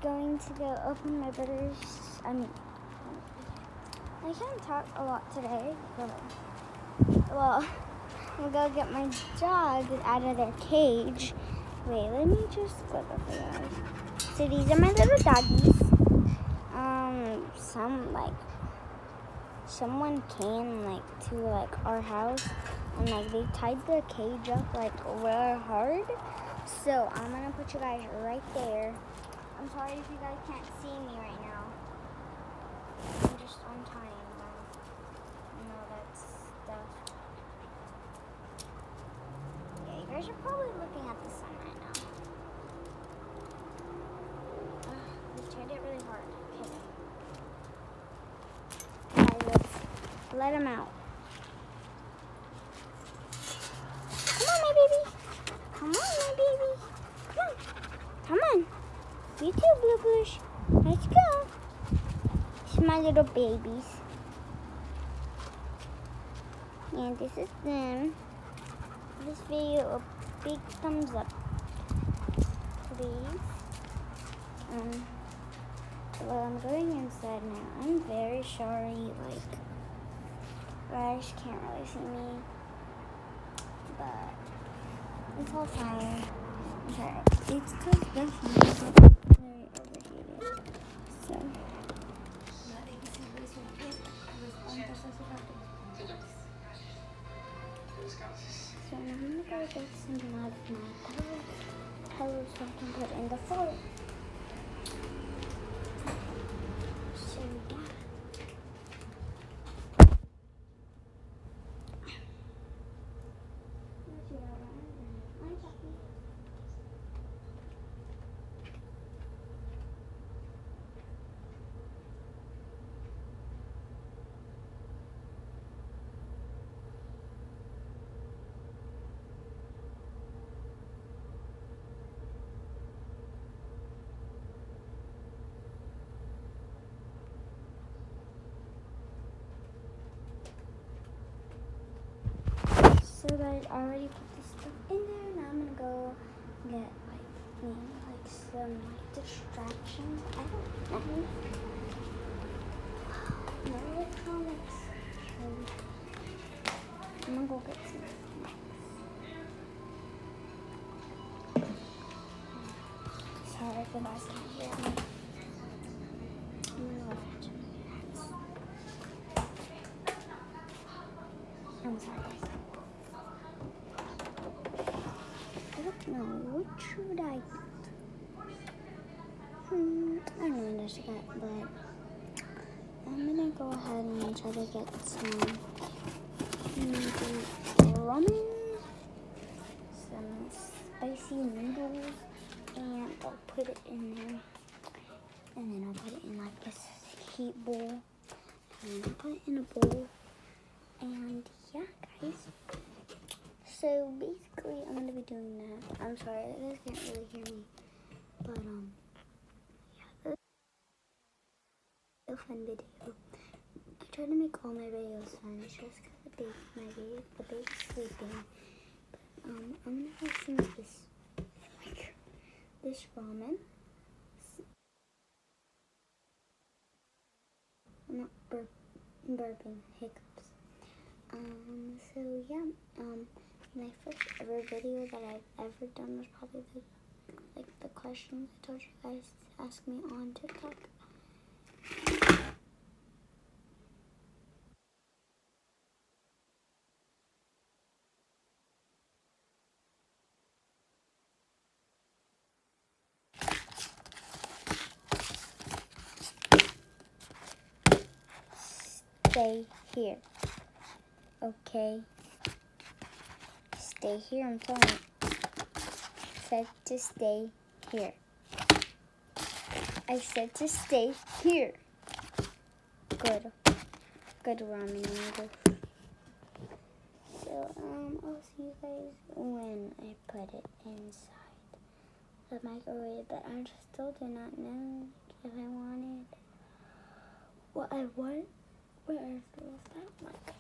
going to go open my brother's. I can't talk a lot today, but well, I'm gonna go get my dogs out of their cage. Wait, let me just flip up for you guys. So these are my little doggies. Someone came to our house and they tied the cage up real hard. So I'm gonna put you guys right there. I'm sorry if you guys can't see me right now. I'm just untying them and all that stuff. Yeah, you guys are probably looking at the sun right now. They tied it really hard. Okay. Guys, let's let them out. Come on, my baby. Come on, my baby. Come on. Come on. You too, Blue Bush. Let's go. These are my little babies. And this is them. This video a big thumbs up, please. Well, I'm going inside now. I'm very sorry, you guys can't really see me, but it's all fine. I'm sorry. It's because the heat is very overheated. So now I'm gonna go get some of my pillows so I can put in the floor. So yeah. So guys, I already put this stuff in there. Now I'm gonna go get some distractions. I don't know. No electronics. I'm gonna go get some. Sorry if you guys can't hear me. I'm gonna go fetch my I'm sorry guys. Now, what should I get? I don't know what to get, but I'm gonna go ahead and try to get some ramen, some spicy noodles, and I'll put it in there. And then I'll put it in this heat bowl. And then I'll put it in a bowl. And yeah, guys. So basically, I'm gonna be doing that. I'm sorry, you guys can't really hear me, but yeah, this is a fun video. I try to make all my videos fun. It's just because the baby's sleeping. But I'm gonna have some of this ramen. I'm not burping, hiccups. So yeah, my first ever video that I've ever done was probably the questions I told you guys to ask me on TikTok. Stay here. Okay. Stay here, I'm telling you. Said to stay here. I said to stay here. Good. Good ramen noodles. So, I'll see you guys when I put it inside the microwave, but I still do not know if I want it. What I want, where I feel that like.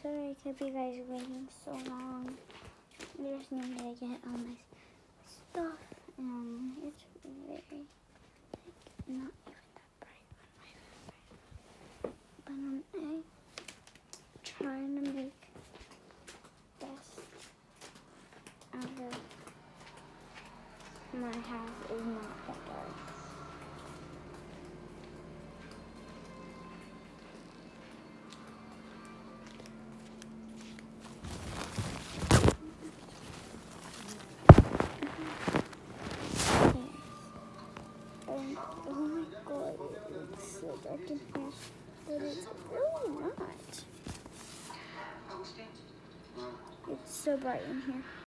sorry I kept you guys waiting so long. I just needed to get all my stuff, and it's very, like, not even that bright on my phone. But I'm trying to make best out of my house is not that dark. Oh my god, it looks so dark in here, but it's really not. It's so bright in here.